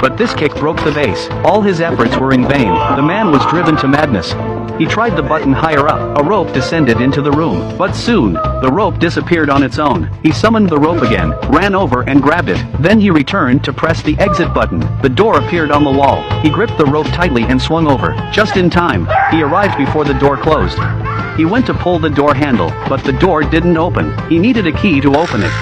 but this kick broke the vase. All his efforts were in vain. The man was driven to madness. He tried the button higher up. A rope descended into the room, but soon, the rope disappeared on its own. He summoned the rope again, ran over and grabbed it. Then he returned to press the exit button. The door appeared on the wall. He gripped the rope tightly and swung over. Just in time, he arrived before the door closed. He went to pull the door handle, but the door didn't open. He needed a key to open it.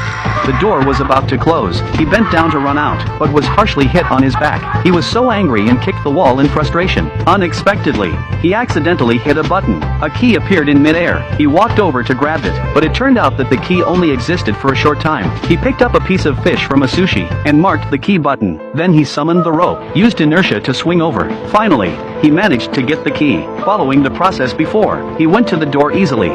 The door was about to close. He bent down to run out, but was harshly hit on his back. He was so angry and kicked the wall in frustration. Unexpectedly, he accidentally hit a button. A key appeared in midair. He walked over to grab it, but it turned out that the key only existed for a short time. He picked up a piece of fish from a sushi and marked the key button. Then he summoned the rope, used inertia to swing over. Finally, he managed to get the key. Following the process before, he went to the door easily.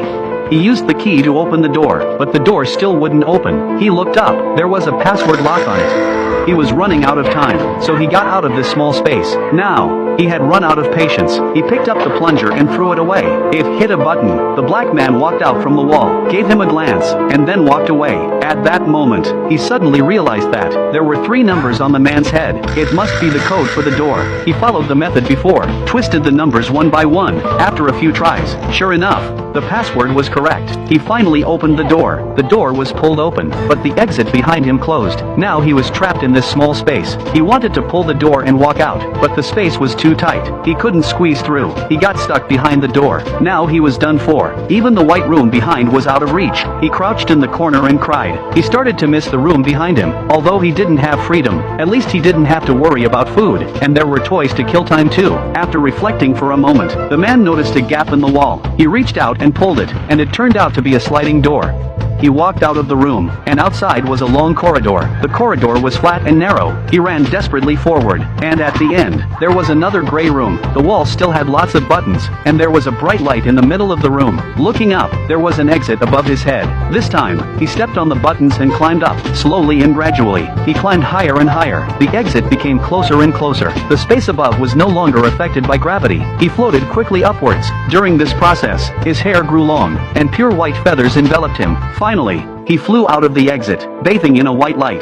He used the key to open the door, but the door still wouldn't open. He looked up. There was a password lock on it. He was running out of time, so he got out of this small space. Now, he had run out of patience. He picked up the plunger and threw it away. It hit a button. The black man walked out from the wall, gave him a glance, and then walked away. At that moment, he suddenly realized that there were 3 numbers on the man's head. It must be the code for the door. He followed the method before, twisted the numbers one by one. After a few tries, sure enough, the password was correct. He finally opened the door. The door was pulled open, but the exit behind him closed. Now he was trapped in this small space. He wanted to pull the door and walk out, but the space was too tight. He couldn't squeeze through. He got stuck behind the door. Now he was done for. Even the white room behind was out of reach. He crouched in the corner and cried. He started to miss the room behind him. Although he didn't have freedom, at least he didn't have to worry about food, and there were toys to kill time too. After reflecting for a moment, the man noticed a gap in the wall. He reached out and pulled it, and it turned out to be a sliding door. He walked out of the room, and outside was a long corridor. The corridor was flat and narrow. He ran desperately forward, and at the end, there was another gray room. The wall still had lots of buttons, and there was a bright light in the middle of the room. Looking up, there was an exit above his head. This time, he stepped on the buttons and climbed up, slowly and gradually. He climbed higher and higher. The exit became closer and closer. The space above was no longer affected by gravity. He floated quickly upwards. During this process, his hair grew long, and pure white feathers enveloped him. Finally, he flew out of the exit, bathing in a white light.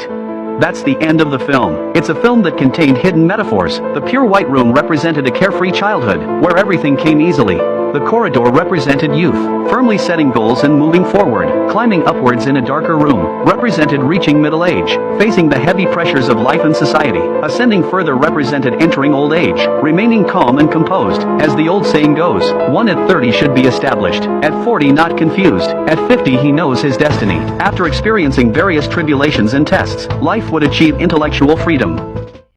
That's the end of the film. It's a film that contained hidden metaphors. The pure white room represented a carefree childhood, where everything came easily. The corridor represented youth, firmly setting goals and moving forward. Climbing upwards in a darker room represented reaching middle age, facing the heavy pressures of life and society. Ascending further represented entering old age, remaining calm and composed. As the old saying goes, one at 30 should be established, at 40 not confused, at 50 he knows his destiny. After experiencing various tribulations and tests, life would achieve intellectual freedom.